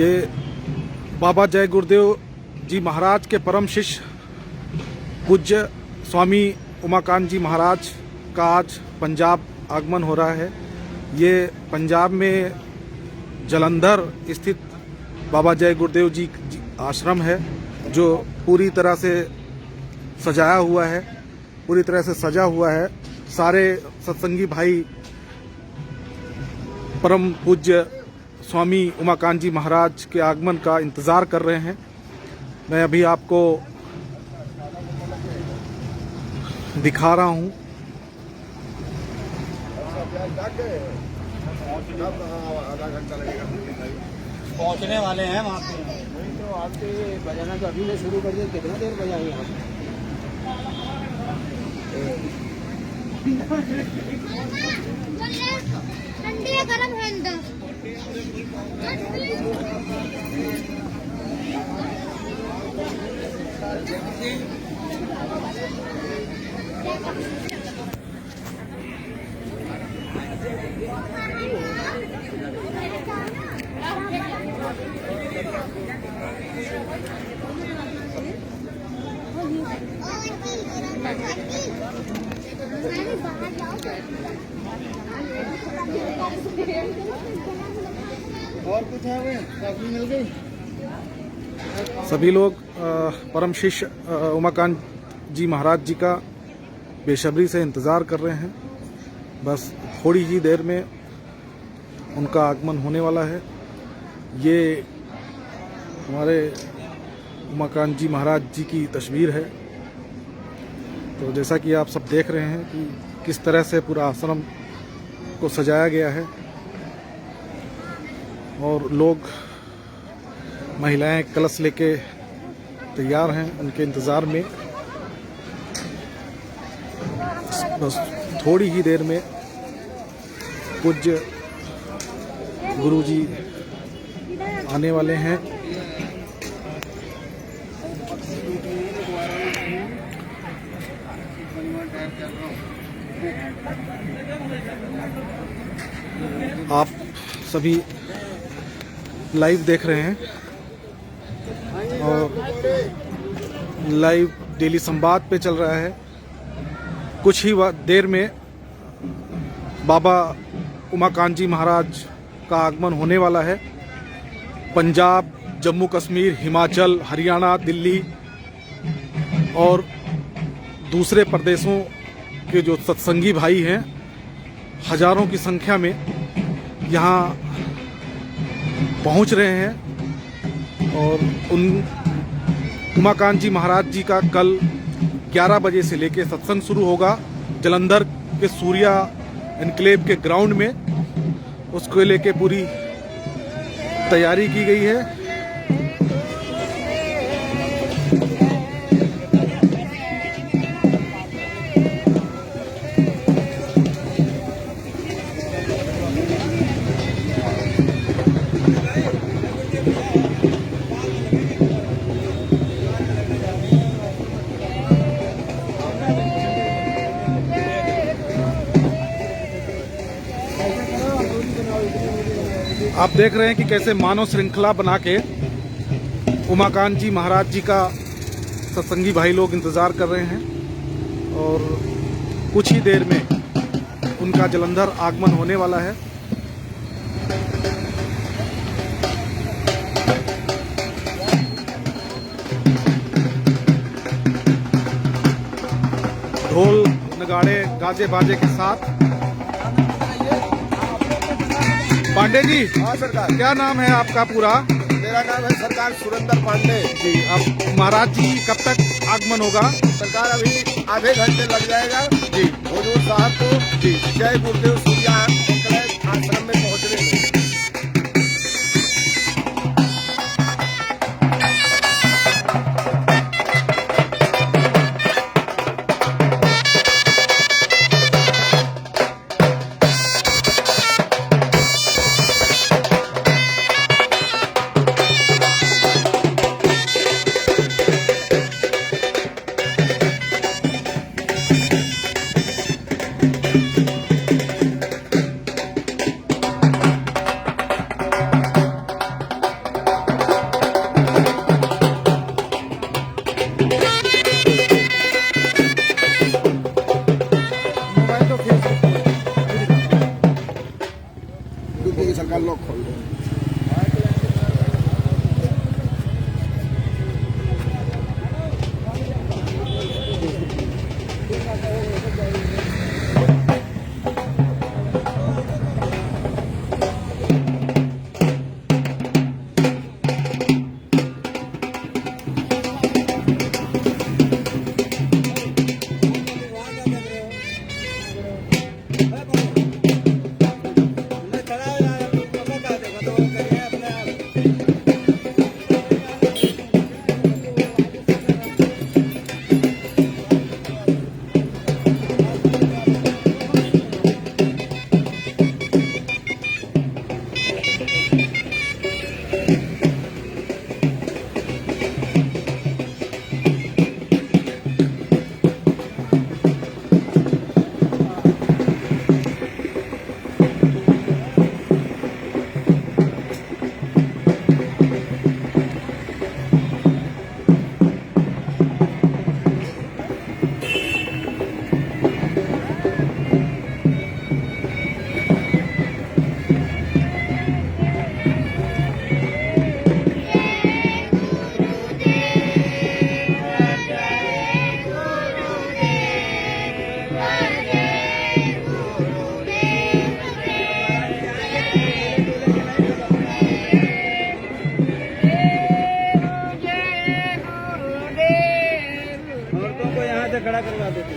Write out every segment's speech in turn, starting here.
ये बाबा जय गुरुदेव जी महाराज के परम शिष्य पूज्य स्वामी उमाकांत जी महाराज का आज पंजाब आगमन हो रहा है। ये पंजाब में जलंधर स्थित बाबा जय गुरुदेव जी आश्रम है, जो पूरी तरह से सजाया हुआ है, पूरी तरह से सजा हुआ है। सारे सत्संगी भाई परम पूज्य स्वामी उमाकांत जी महाराज के आगमन का इंतज़ार कर रहे हैं। मैं अभी आपको दिखा रहा हूँ। पहुंचने वाले हैं वहाँ पे। तो आपके बजाना तो अभी से शुरू कर दिया, कितना देर बजाएंगे आप? ठंडी है, गरम है अंदर। और कुछ है? काफी मिल गई। सभी लोग परम शिष्य उमाकांत जी महाराज जी का बेसब्री से इंतज़ार कर रहे हैं। बस थोड़ी ही देर में उनका आगमन होने वाला है। ये हमारे उमाकांत जी महाराज जी की तस्वीर है। तो जैसा कि आप सब देख रहे हैं कि किस तरह से पूरा आश्रम को सजाया गया है, और लोग महिलाएं कलश लेके तैयार हैं उनके इंतज़ार में। बस थोड़ी ही देर में पूज्य गुरु जी आने वाले हैं। आप सभी लाइव देख रहे हैं, और लाइव डेली संवाद पे चल रहा है। कुछ ही देर में बाबा उमाकांत जी महाराज का आगमन होने वाला है। पंजाब, जम्मू कश्मीर, हिमाचल, हरियाणा, दिल्ली और दूसरे प्रदेशों के जो सत्संगी भाई हैं, हजारों की संख्या में यहाँ पहुँच रहे हैं। और उन उमाकांत जी महाराज जी का कल 11 बजे से लेके सत्संग शुरू होगा जलंधर के सूर्या एनक्लेव के ग्राउंड में। उसको लेके पूरी तैयारी की गई है। आप देख रहे हैं कि कैसे मानव श्रृंखला बना के उमाकांत जी महाराज जी का सत्संगी भाई लोग इंतज़ार कर रहे हैं, और कुछ ही देर में उनका जलंधर आगमन होने वाला है। ढोल नगाड़े गाजे बाजे के साथ। पांडे जी, हाँ सरकार। क्या नाम है आपका पूरा? मेरा नाम है सरकार सुरेंद्र पांडे जी। अब महाराज जी कब तक आगमन होगा? सरकार अभी आधे घंटे लग जाएगा जी। हुजूर साहब को जी। जय गुरुदेव सूर्या आश्रम में पहुंचने में। ऐसे खड़ा करवा देते।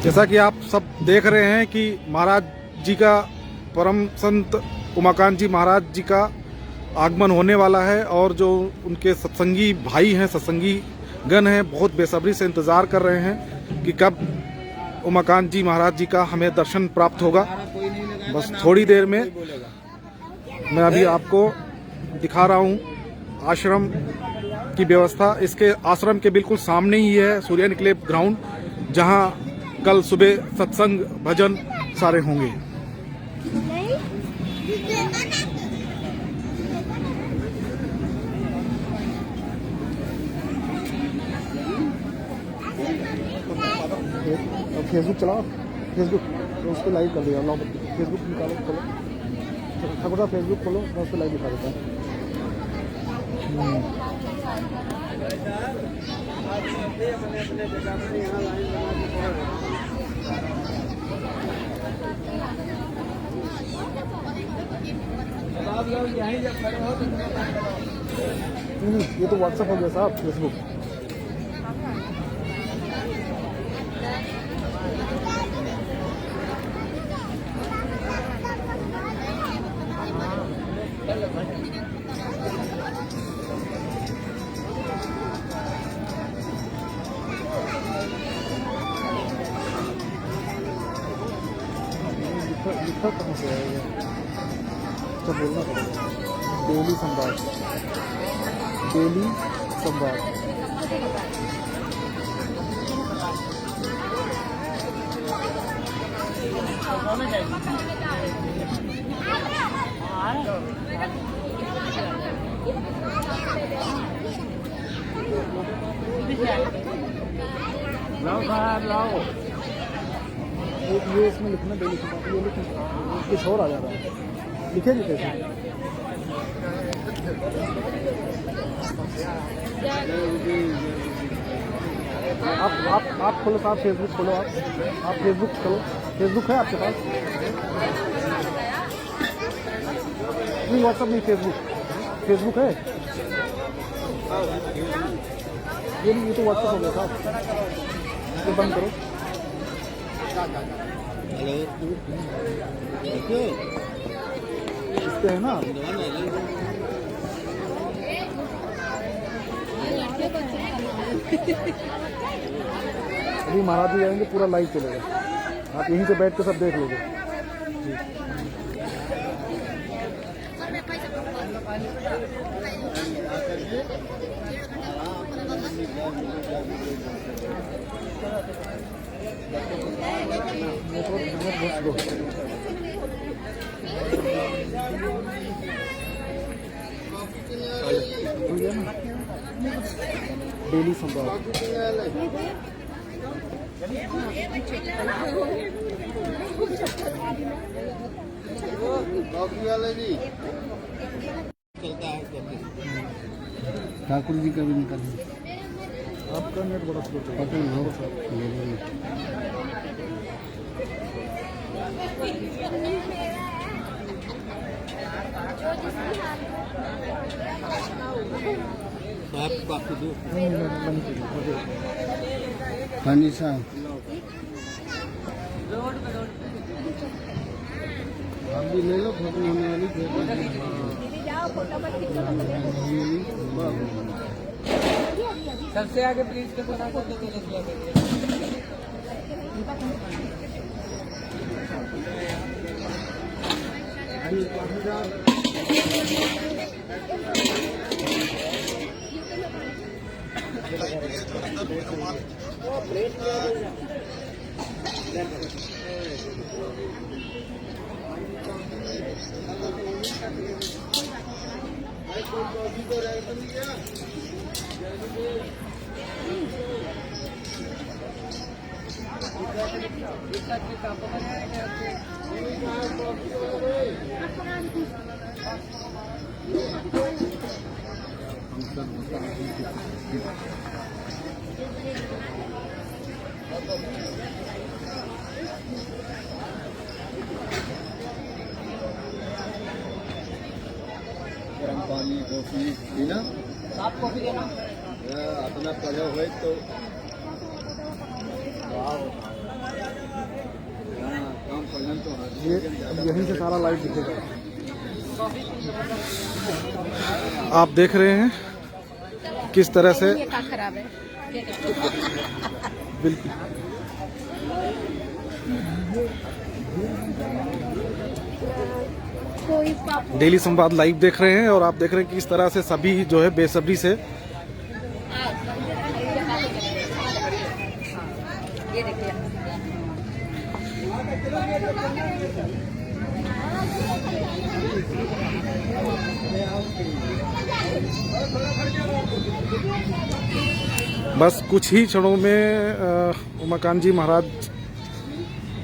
जैसा कि आप सब देख रहे हैं कि महाराज जी का, परम संत उमाकांत जी महाराज जी का आगमन होने वाला है और जो उनके सत्संगी भाई हैं, सत्संगी गण हैं, बहुत बेसब्री से इंतज़ार कर रहे हैं कि कब उमाकांत जी महाराज जी का हमें दर्शन प्राप्त होगा। बस थोड़ी देर में मैं अभी आपको दिखा रहा हूँ आश्रम की व्यवस्था। इसके आश्रम के बिल्कुल सामने ही है सूर्य निकले ग्राउंड, जहाँ कल सुबह सत्संग भजन सारे होंगे। फेसबुक चलाओ, फेसबुक उस पर लाइव कर दिया। फेसबुक निकालो, खोलो ठाकुर साहब, फेसबुक खोलो, मैं उस पर लाइव दिखा देता हूँ। ये तो व्हाट्सएप हो गया साहब, फेसबुक। लिखा कहाँ से है ये? अच्छा बोलना पड़ेगा। डेली संवाद, डेली संवाद। लाओ साहब लाओ। ये इसमें लिखना डेली संवाद, ये लिखना कुछ और आ जा रहा है। लिखेंगे कैसे? आप खोलो साहब, फेसबुक खोलो। आप फेसबुक खोलो। फेसबुक है आपके पास? नहीं, व्हाट्सएप नहीं, फेसबुक। फेसबुक है ये नहीं, ये तो व्हाट्सएप हो गया साहब, ये बंद करो। इस पे है ना। अभी महाराज जी आएंगे, पूरा लाइव चलेगा। आप यहीं से बैठ के सब देख लोगे जी। डेली संवाद। ठाकुर जी का भी निकल। आपका नेट बड़ा स्लो चल रहा है। पानी साहब आप भी ले लो, खत्म होने वाली। सबसे आगे प्लीज के बना को गर्म पानी कॉफी पीना, साफ कॉफी देना, अपना पढ़े हुए तो काम पढ़न तो ये यहीं से सारा लाइव दिखेगा। आप देख रहे हैं किस तरह से खराब है। बिल्कुल डेली संवाद लाइव देख रहे हैं और आप देख रहे हैं कि किस तरह से सभी जो है बेसब्री से ये देखिए बस कुछ ही क्षणों में उमाकांत जी महाराज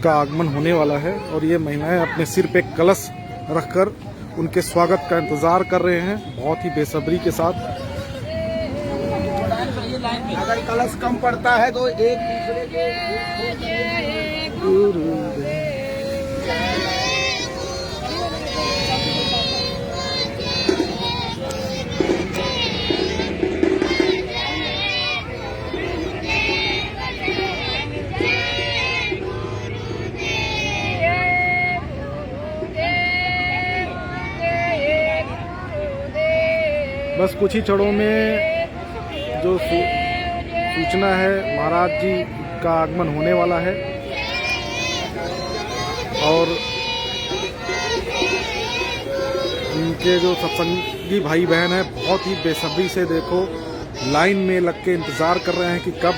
का आगमन होने वाला है और ये महिलाएं अपने सिर पे कलश रखकर उनके स्वागत का इंतजार कर रहे हैं बहुत ही बेसब्री के साथ। अगर कलश कम पड़ता है तो एक दूसरे के बस कुछ ही क्षणों में जो सूचना है महाराज जी का आगमन होने वाला है और उनके जो सत्संगी भाई बहन है बहुत ही बेसब्री से देखो लाइन में लग के इंतज़ार कर रहे हैं कि कब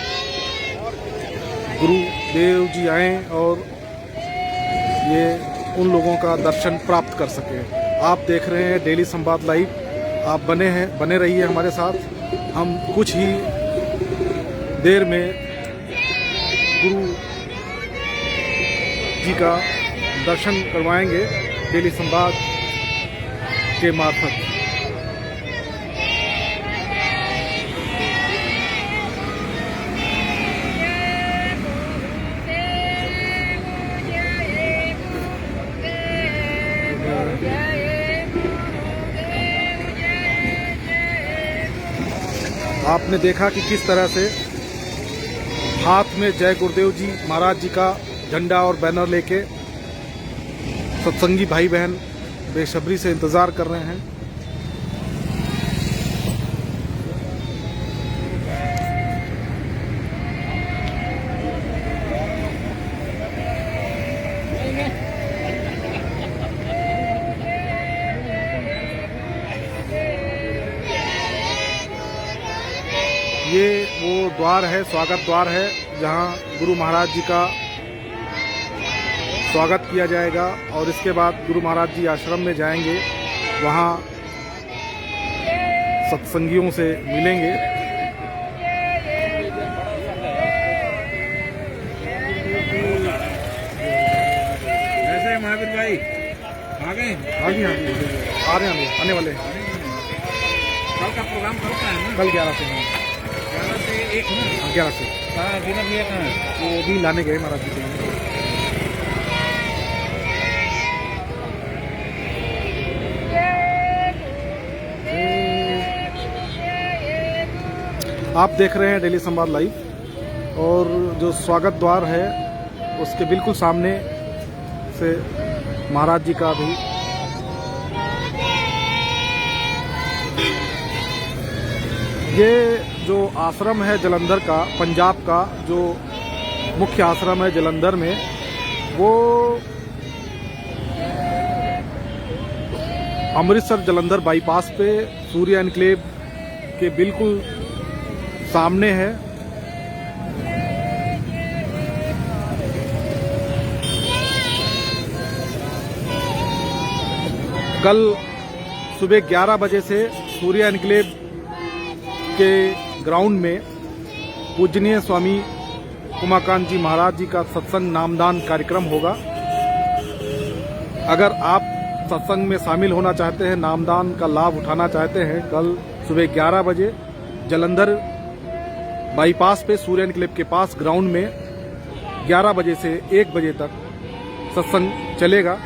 गुरुदेव जी आएं और ये उन लोगों का दर्शन प्राप्त कर सके। आप देख रहे हैं डेली संवाद लाइव, आप बने रहिए हमारे साथ। हम कुछ ही देर में गुरु जी का दर्शन करवाएंगे डेली संवाद के मार्फत। आपने देखा कि किस तरह से हाथ में जय गुरुदेव जी महाराज जी का झंडा और बैनर लेके सत्संगी भाई बहन बेसब्री से इंतज़ार कर रहे हैं। ये वो द्वार है, स्वागत द्वार है, जहां गुरु महाराज जी का स्वागत किया जाएगा और इसके बाद गुरु महाराज जी आश्रम में जाएंगे, वहां सत्संगियों से मिलेंगे। ऐसे महावीर भाई आ गए? हाँ जी, हाँ जी, आ रहे हैं, आने वाले हैं। कल का प्रोग्राम कल का है ना? कल 11 से हैं। 11 से 1 ना? 11 से कहाँ बिना भैया कहाँ है? वो भी लाने गए महाराज जी को। आप देख रहे हैं डेली संवाद लाइव और जो स्वागत द्वार है उसके बिल्कुल सामने से महाराज जी का भी ये जो आश्रम है जलंधर का, पंजाब का जो मुख्य आश्रम है जलंधर में, वो अमृतसर जलंधर बाईपास पे सूर्य एनक्लेव के बिल्कुल सामने है। कल सुबह 11 बजे से सूर्य एनक्लेव के ग्राउंड में पूजनीय स्वामी उमाकांत जी महाराज जी का सत्संग नामदान कार्यक्रम होगा। अगर आप सत्संग में शामिल होना चाहते हैं, नामदान का लाभ उठाना चाहते हैं, कल सुबह 11 बजे जलंधर बाईपास पे सूर्य एनक्लेव के पास ग्राउंड में 11 बजे से 1 बजे तक सत्संग चलेगा।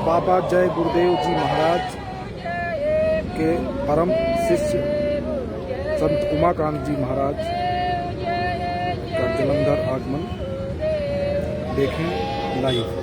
बाबा जय गुरुदेव जी महाराज के परम शिष्य संत उमाकांत जी महाराज का जलंधर आगमन देखें लाइव।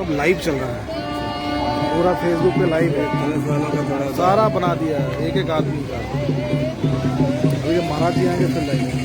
सब लाइव चल रहा है, पूरा फेसबुक पे लाइव है, सारा बना दिया है एक एक आदमी का। अभी जब महाराज जी आएंगे फिर लाइव है।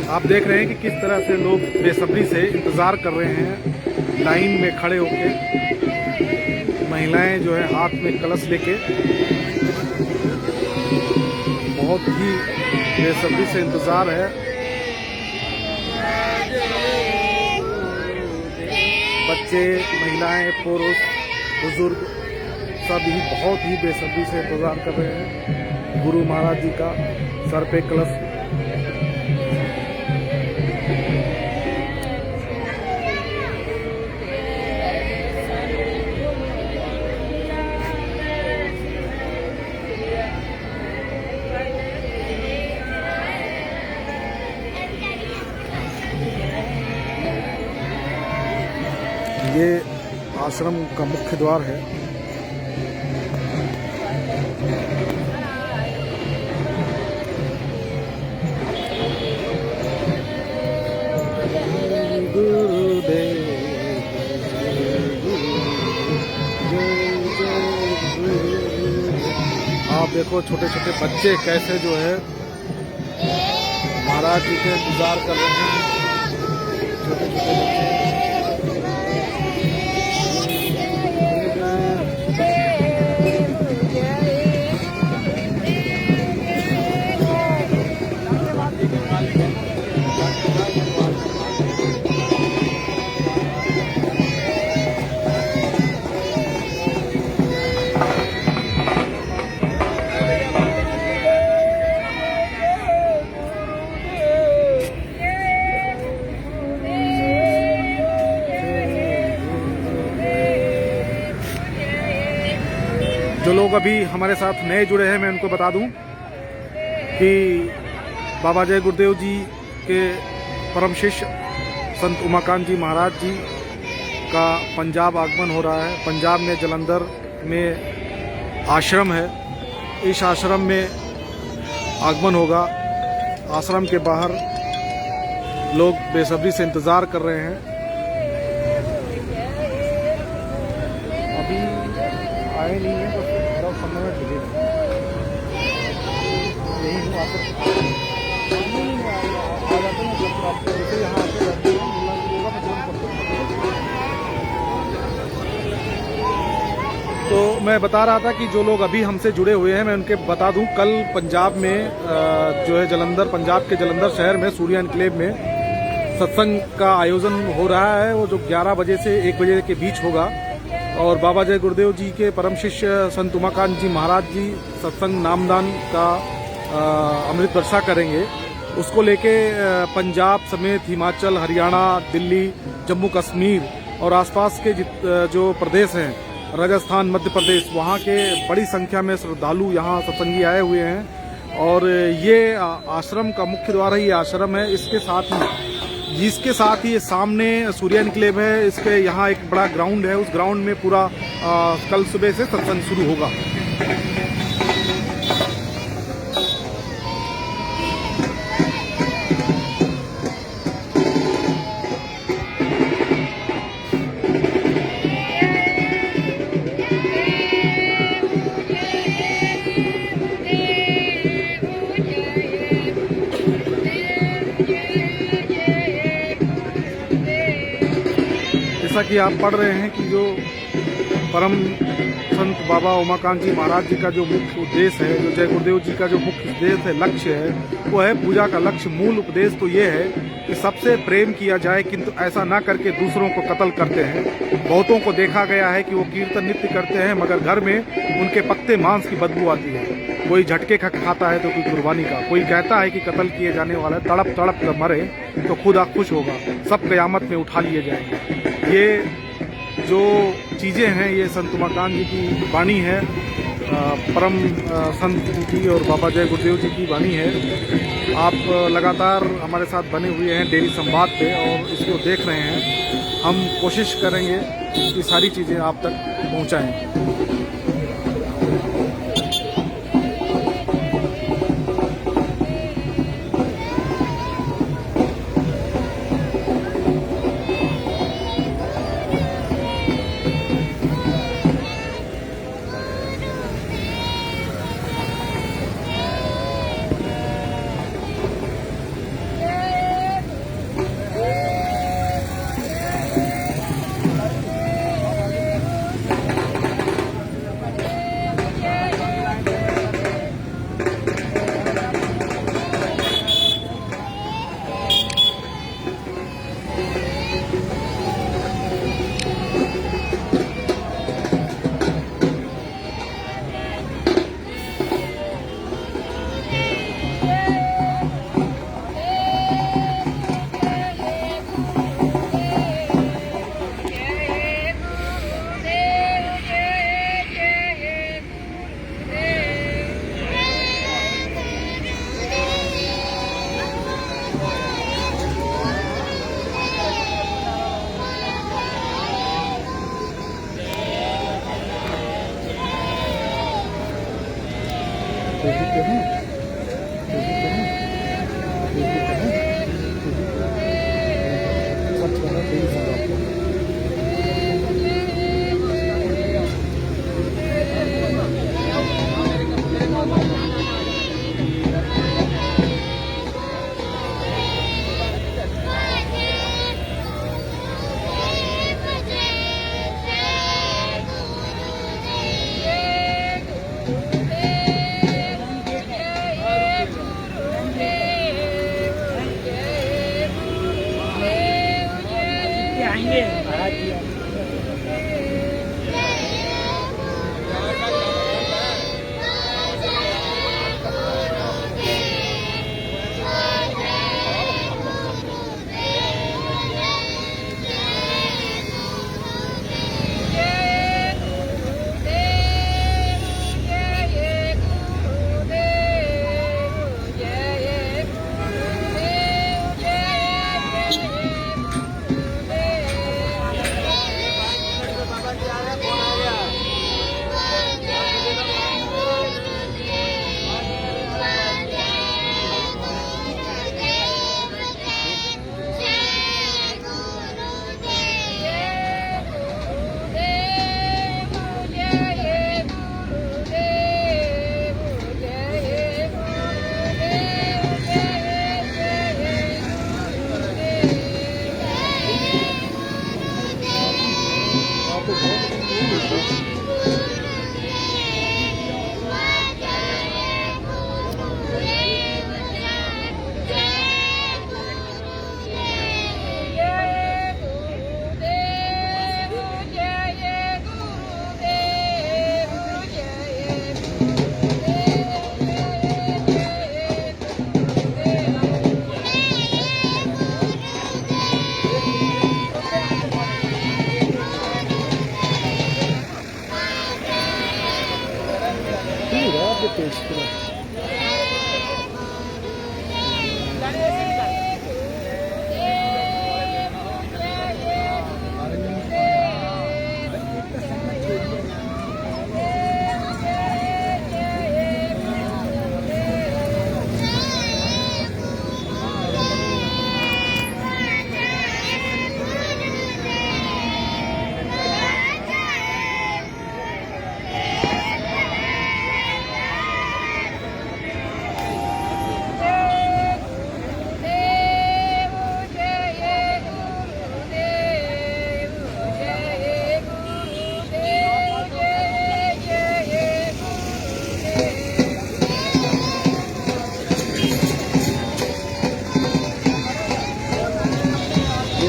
आप देख रहे हैं कि किस तरह से लोग बेसब्री से इंतज़ार कर रहे हैं लाइन में खड़े होके। महिलाएं जो है हाथ में कलश लेके बहुत ही बेसब्री से इंतज़ार है। बच्चे, महिलाएं, पुरुष, बुजुर्ग सब ही बहुत ही बेसब्री से इंतज़ार कर रहे हैं गुरु महाराज जी का सर पे कलश। ये आश्रम का मुख्य द्वार है। आप देखो छोटे छोटे बच्चे कैसे जो है महाराज जी के इंतजार कर रहे हैं। छोटे छोटे बच्चे जो लोग अभी हमारे साथ नए जुड़े हैं, मैं उनको बता दूं कि बाबा जय गुरुदेव जी के परम शिष्य संत उमाकांत जी महाराज जी का पंजाब आगमन हो रहा है। पंजाब में जलंधर में आश्रम है, इस आश्रम में आगमन होगा। आश्रम के बाहर लोग बेसब्री से इंतज़ार कर रहे हैं। अभी आए नहीं है, बस थोड़ा समय में मिलेगा। यही हूँ, आ जाते हैं जब आप यहाँ आते मैं बता रहा था कि जो लोग अभी हमसे जुड़े हुए हैं मैं उनके बता दूं, कल पंजाब में जो है जलंधर, पंजाब के जलंधर शहर में सूर्या एन्क्लेव में सत्संग का आयोजन हो रहा है। वो जो 11 बजे से 1 बजे के बीच होगा और बाबा जय गुरुदेव जी के परम शिष्य संत उमाकांत जी महाराज जी सत्संग नामदान का अमृत वर्षा करेंगे। उसको लेके पंजाब समेत हिमाचल, हरियाणा, दिल्ली, जम्मू कश्मीर और आसपास के जो प्रदेश हैं, राजस्थान, मध्य प्रदेश, वहाँ के बड़ी संख्या में श्रद्धालु यहाँ सत्संगी आए हुए हैं। और ये आश्रम का मुख्य द्वार है, ये आश्रम है। जिसके साथ ही ये सामने सूर्या एन्क्लेव है, इसके यहाँ एक बड़ा ग्राउंड है, उस ग्राउंड में पूरा कल सुबह से सत्संग शुरू होगा। जैसा कि आप पढ़ रहे हैं कि जो परम संत बाबा उमाकांत जी महाराज जी का जो मुख्य उद्देश्य है, जो जय गुरुदेव जी का जो मुख्य उद्देश्य है, लक्ष्य है, वो है पूजा का लक्ष्य। मूल उपदेश तो ये है कि सबसे प्रेम किया जाए, किंतु ऐसा ना करके दूसरों को कत्ल करते हैं। बहुतों को देखा गया है कि वो कीर्तन नित्य करते हैं मगर घर में उनके पकते मांस की बदबू आती है। कोई झटके खाता है तो कोई कुर्बानी का, कोई कहता है कि कत्ल किए जाने वाला है, तड़प तड़प कर मरे तो खुदा खुश होगा, सब कयामत में उठा लिए जाएंगे। ये जो चीज़ें हैं ये संत उमाकांत जी की वाणी है, परम संत की और बाबा जय गुरुदेव जी की वाणी है। आप लगातार हमारे साथ बने हुए हैं डेली संवाद पे और इसको देख रहे हैं। हम कोशिश करेंगे कि सारी चीज़ें आप तक पहुंचाएं।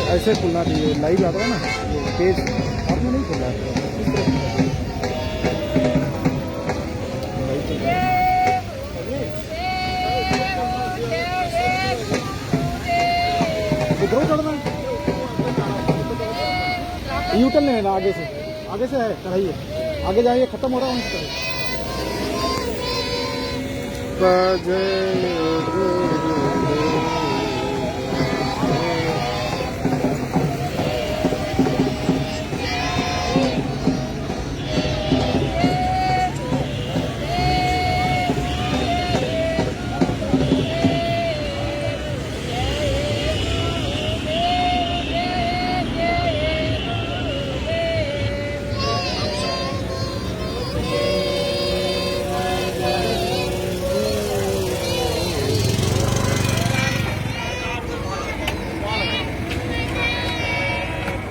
ऐसे खुलना चाहिए, लाइव आता है ना ये पेज, आपने नहीं खुला है इस तरह से। लाइव चल रहा है। उधर चढ़ना है, यूटर्न लेना आगे से है कढ़ाई है, आगे जाइए, खत्म हो रहा है वहीं से।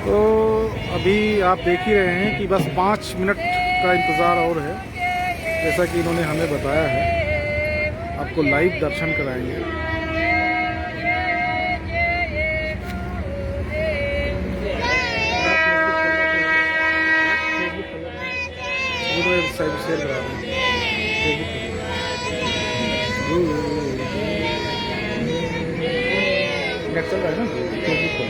तो अभी आप देख ही रहे हैं कि बस 5 मिनट का इंतज़ार और है, जैसा कि इन्होंने हमें बताया है। आपको लाइव दर्शन कराएंगे। साइड शेयर करा रहे हैं नेट चल रहा है ना फेसबुक पर।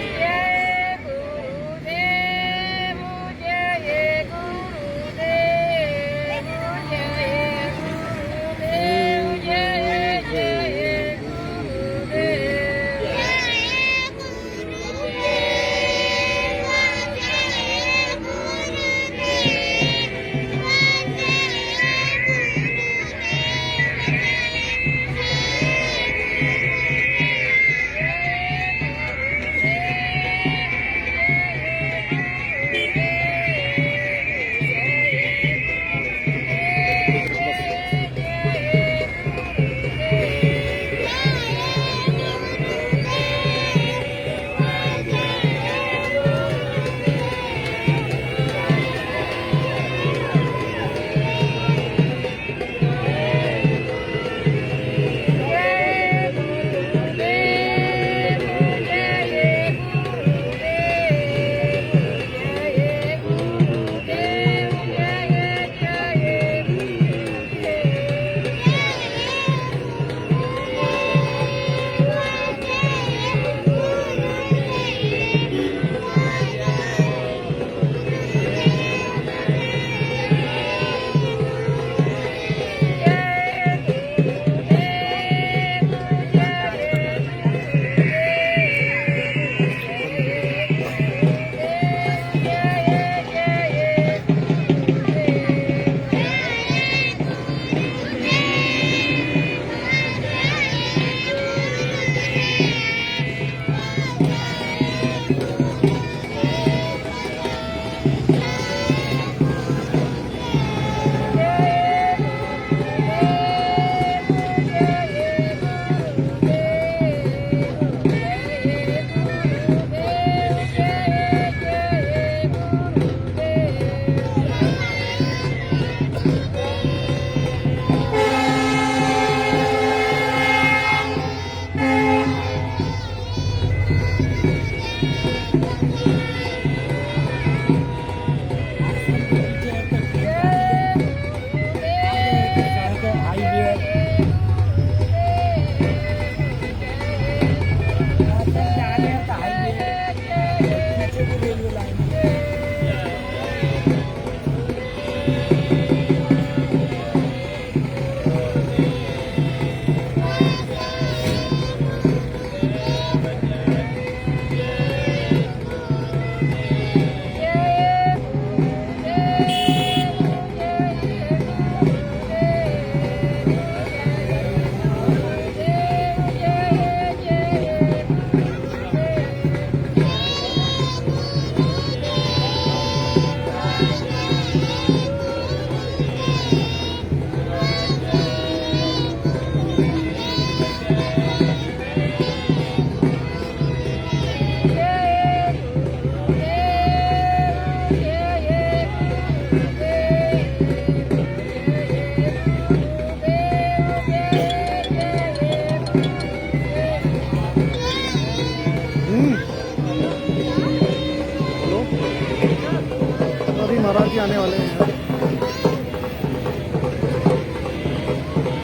भी आने वाले हैं।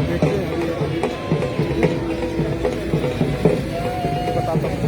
देखते हैं बताता हूँ।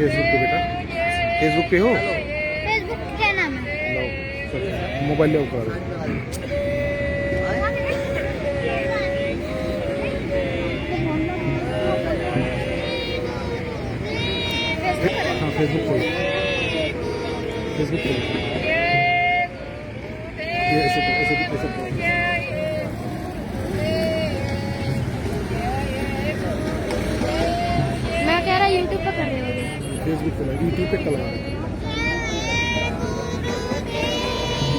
फेसबुक पे बेटा, फेसबुक पे हो? फेसबुक क्या नाम है? मोबाइल ले ऊपर। हाँ फेसबुक खोलो, फेसबुक खोलो। ये ऐसे ऐसे ऐसे मैं कह रहा यूट्यूब पर कर रहे हो। फेसबुक पे लगा, यूट्यूब पे कल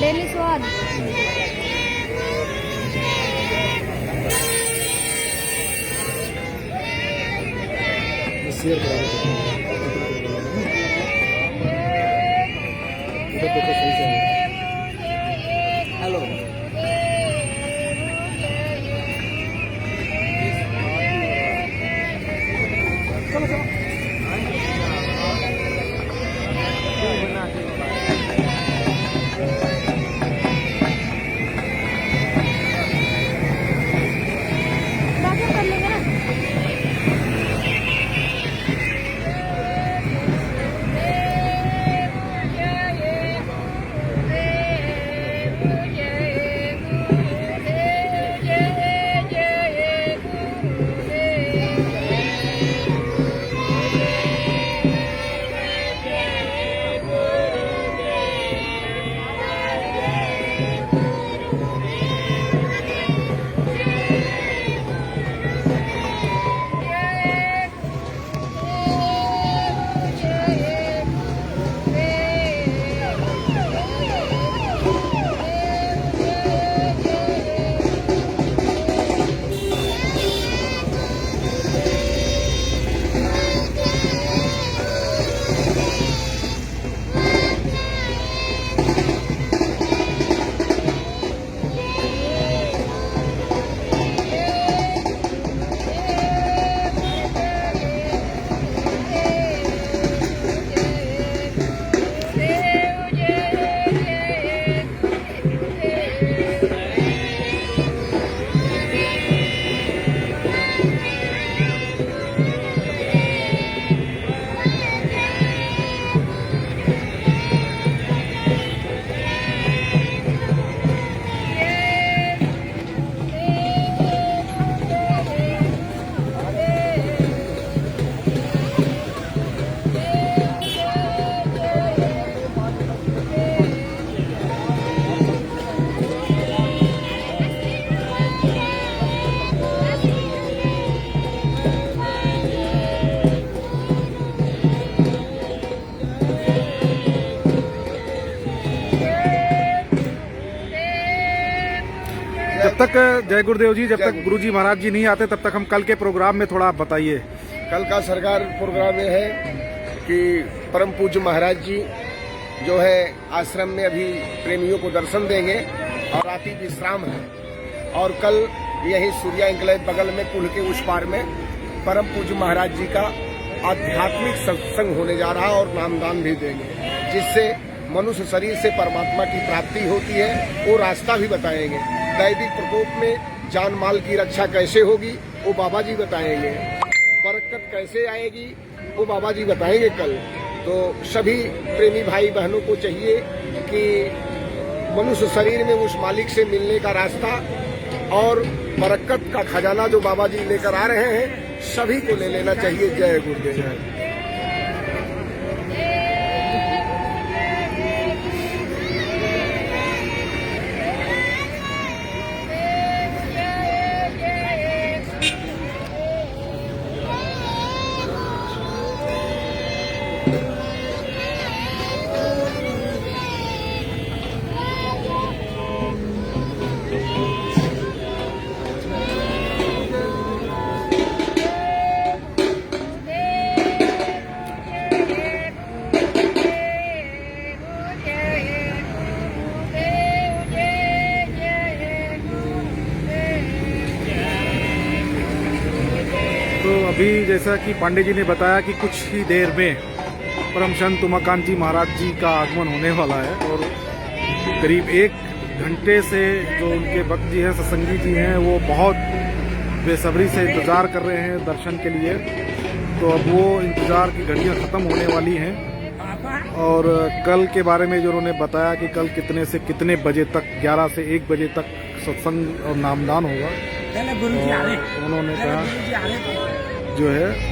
डेली स्वाद। शेयर करा देखो सही से हेलो चलो चलो। बाकी कर लेंगे ना। तक जय गुरुदेव जी, जब तक गुरुजी महाराज जी नहीं आते तब तक हम कल के प्रोग्राम में थोड़ा आप बताइए। कल का सरकार प्रोग्राम ये है कि परम पूज्य महाराज जी जो है आश्रम में अभी प्रेमियों को दर्शन देंगे और रात्रि विश्राम है। और कल यही सूर्या इंक्लेव बगल में पुल के उस पार में परम पूज्य महाराज जी का आध्यात्मिक सत्संग होने जा रहा है और नामदान भी देंगे, जिससे मनुष्य शरीर से परमात्मा की प्राप्ति होती है। वो रास्ता भी बताएंगे। दैविक प्रकोप में जान माल की रक्षा कैसे होगी वो बाबा जी बताएंगे। बरकत कैसे आएगी वो बाबा जी बताएंगे कल। तो सभी प्रेमी भाई बहनों को चाहिए कि मनुष्य शरीर में उस मालिक से मिलने का रास्ता और बरकत का खजाना जो बाबा जी लेकर आ रहे हैं सभी को ले लेना चाहिए। जय गुरुदेव। तो अभी जैसा कि पांडे जी ने बताया कि कुछ ही देर में परम संत उमाकांत जी महाराज जी का आगमन होने वाला है और करीब 1 घंटे से जो उनके भक्त जी हैं, सत्संगी जी हैं, वो बहुत बेसब्री से इंतज़ार कर रहे हैं दर्शन के लिए। तो अब वो इंतज़ार की घड़ियां ख़त्म होने वाली हैं और कल के बारे में जो उन्होंने बताया कि कल कितने से कितने बजे तक, 11 से 1 बजे तक सत्संग और नामदान होगा। और उन्होंने कहा जो है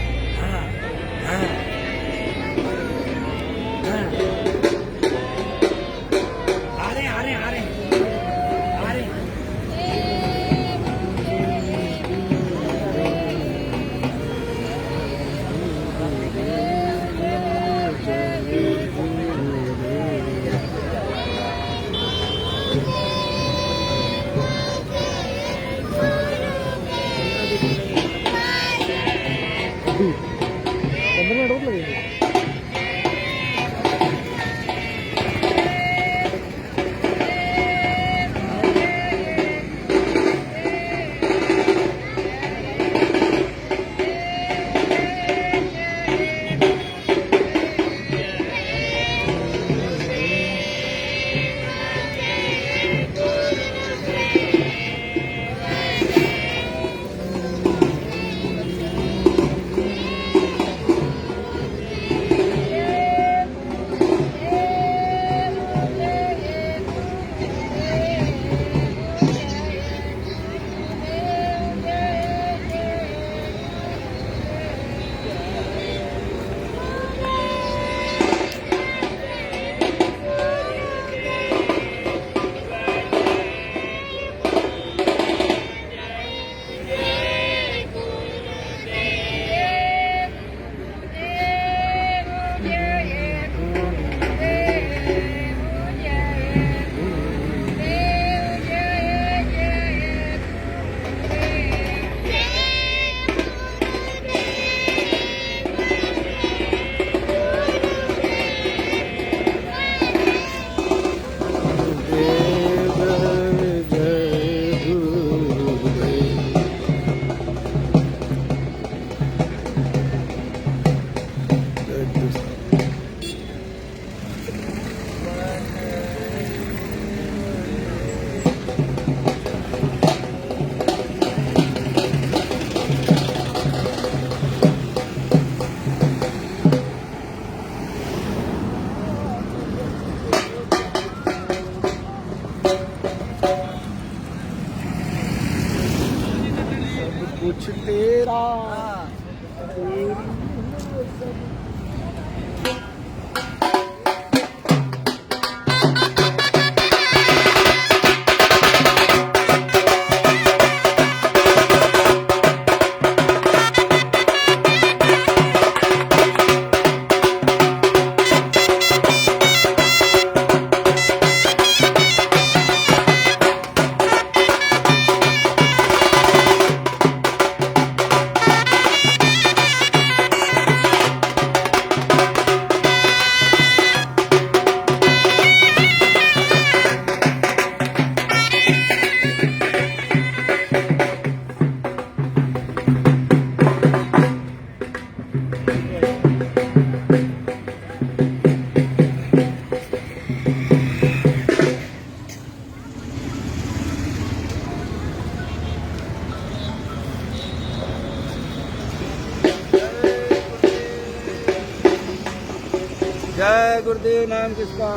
जय गुरुदेव नाम किसका?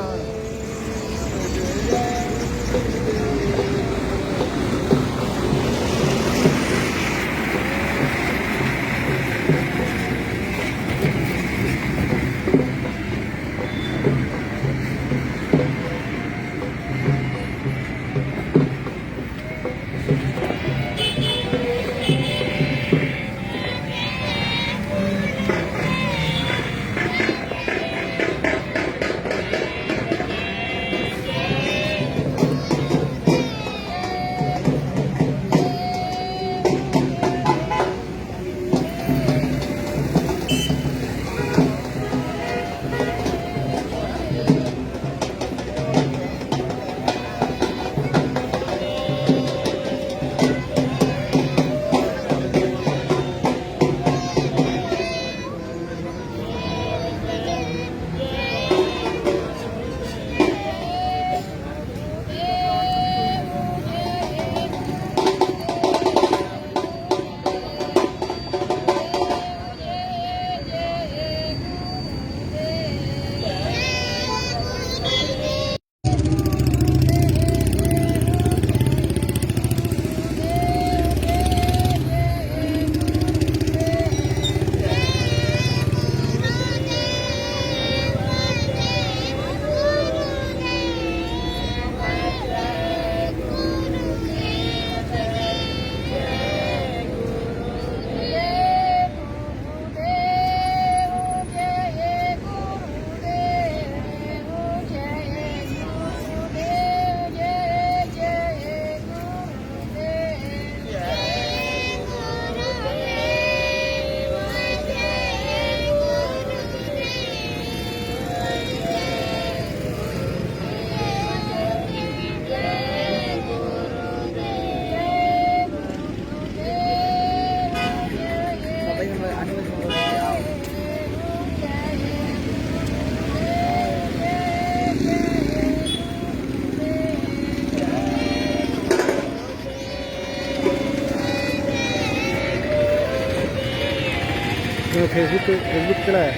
फेसबुक चलाया है?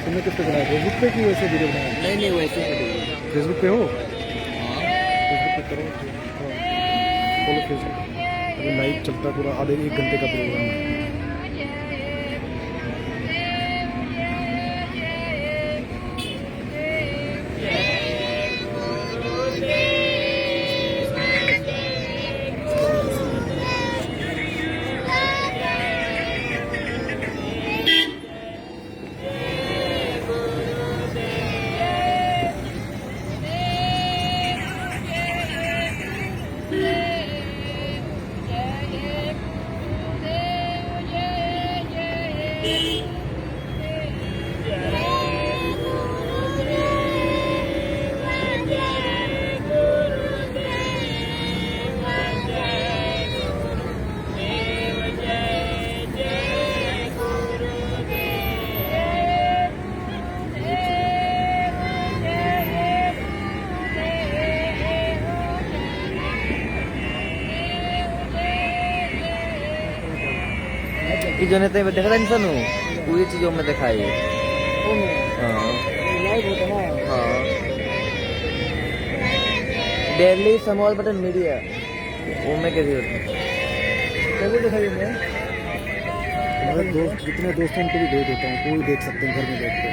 तुमने किस पे चलाया? फेसबुक पे की वैसे वीडियो बनाया? नहीं वैसे फेसबुक पे हो? फेसबुक पे करो, खोलो फेसबुक। अभी लाइव चलता पूरा आधे 1 घंटे का प्रोग्राम है। जो नहीं देखा था इंसान पूरी चीजों में दिखाई। हाँ डेली समॉल बटन मीडिया वो में कैसी होती है दिखाई हमारे दोस्त जितने दोस्त हैं उनको भी दे देता हूँ, कोई देख सकते हैं घर में बैठ के।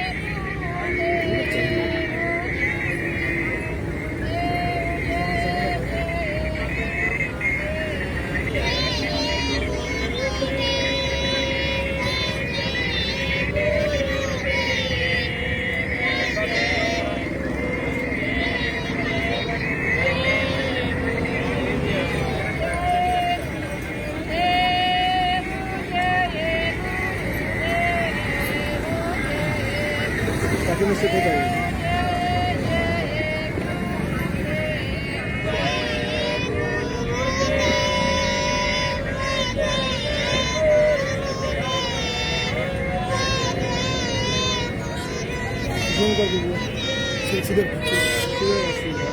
काफी मुश्किल हो जाएगी। जूम कर दीजिए सीधे सीधे।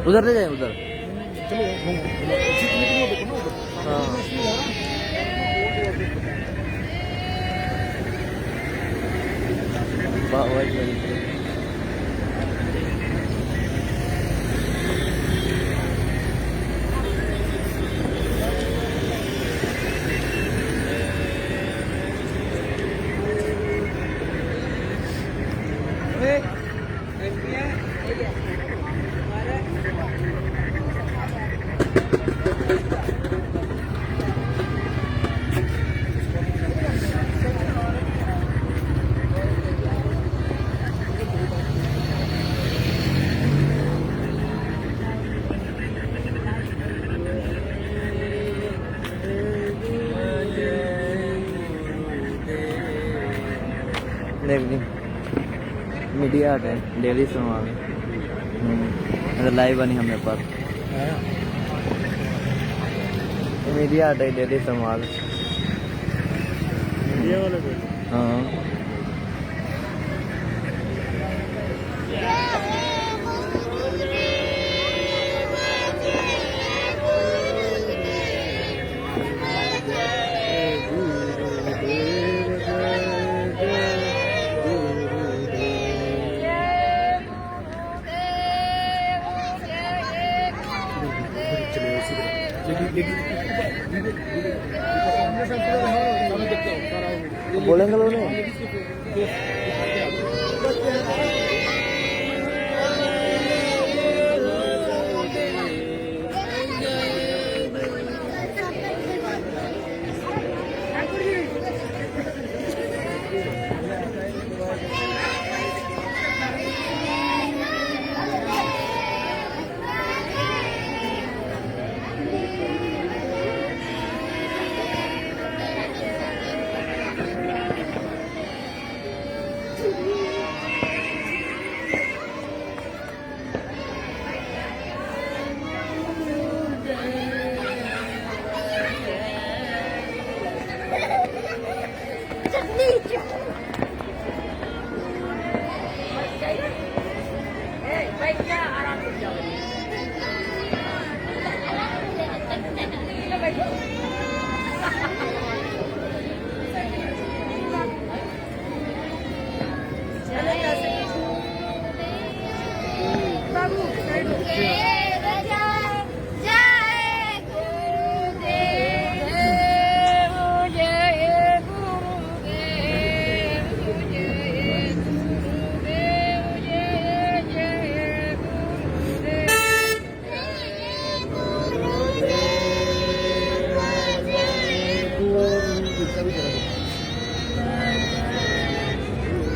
उधर ले जाए उधर। चलो घूमो, जितने भी देखो ना उधर। मीडिया है डेली संवाद लाइव बनी हमें पास मीडिया है डेली संवाद मीडिया वाले को हाँ बोलेंगे लोग नहीं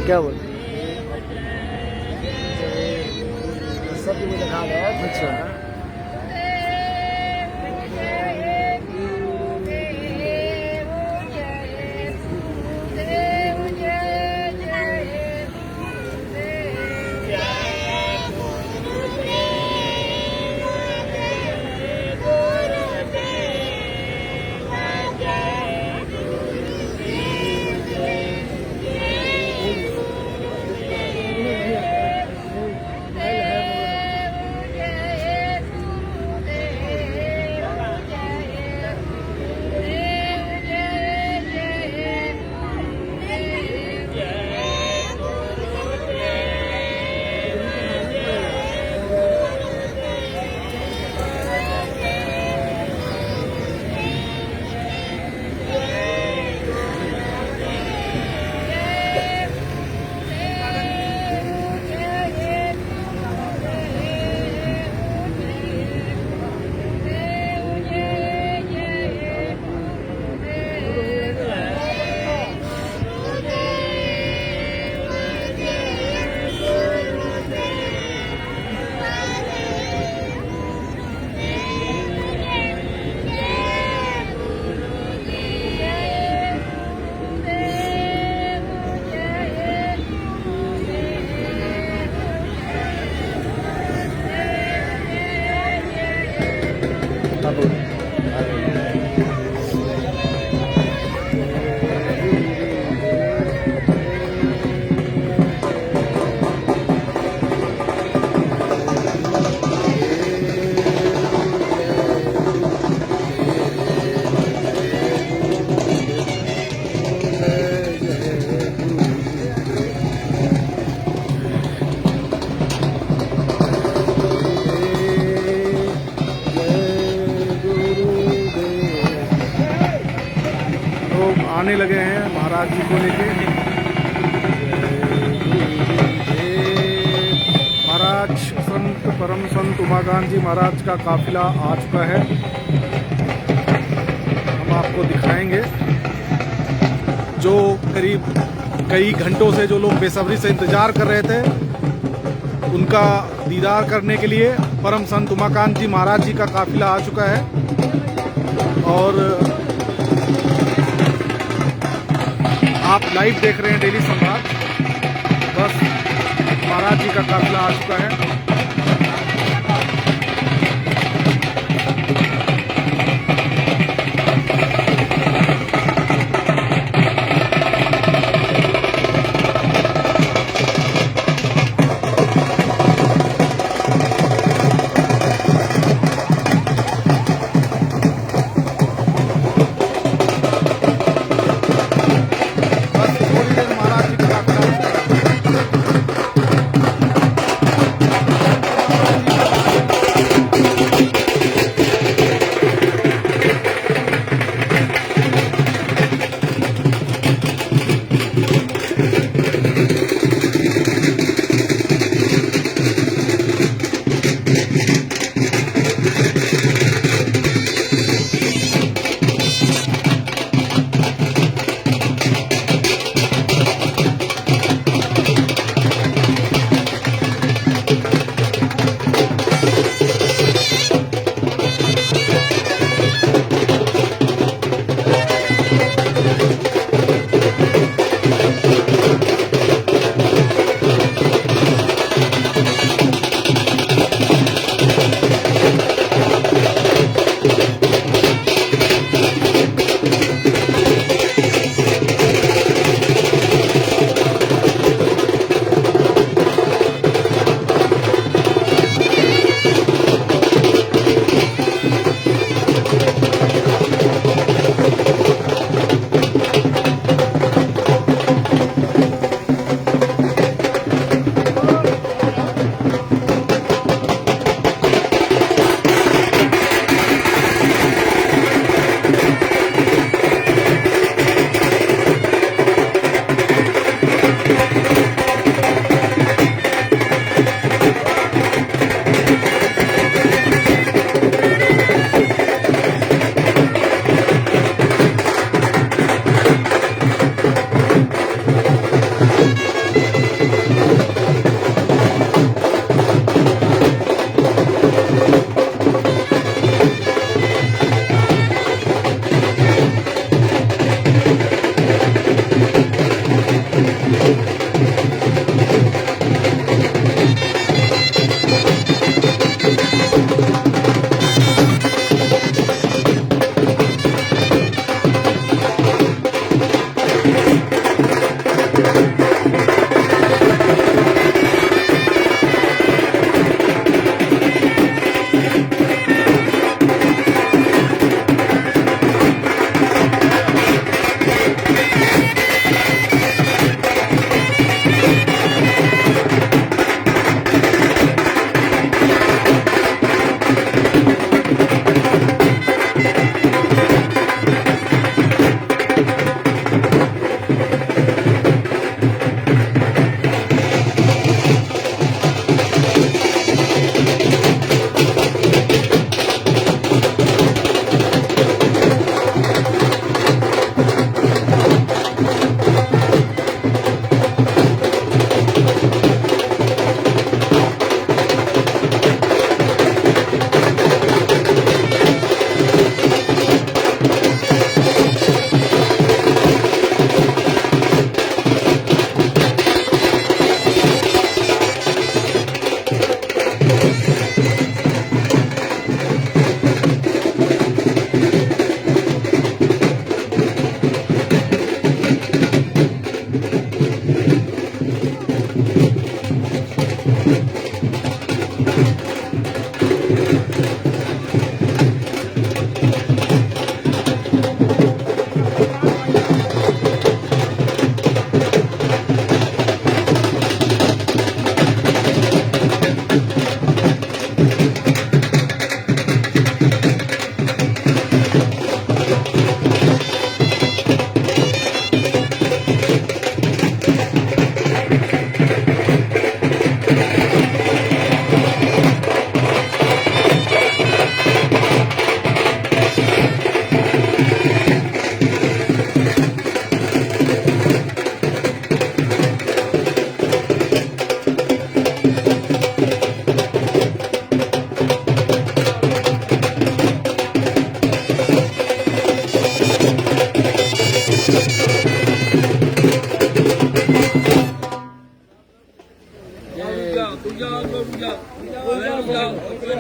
क्या बोल सब मुझे खा गया। अच्छा आने लगे हैं महाराज जी को लेके। महाराज संत परम संत उमाकांत जी महाराज का काफिला आ चुका है, हम आपको दिखाएंगे। जो करीब कई घंटों से जो लोग बेसब्री से इंतजार कर रहे थे, उनका दीदार करने के लिए परम संत उमाकांत जी महाराज जी का काफिला आ चुका है। और आप लाइव देख रहे हैं डेली संवाद। बस महाराज जी का काफिला आ चुका है। बस थोड़ी देर महाराज जी का काफिला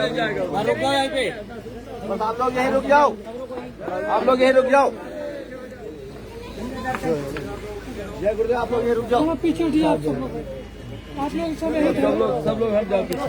रुक जाओ यहीं पे, बस आप लोग यहीं रुक जाओ, आप लोग यहीं रुक जाओ। जय गुरुदेव, आप लोग यहीं रुक जाओ। पीछे उठिए आप सब लोग हट जाओ पीछे।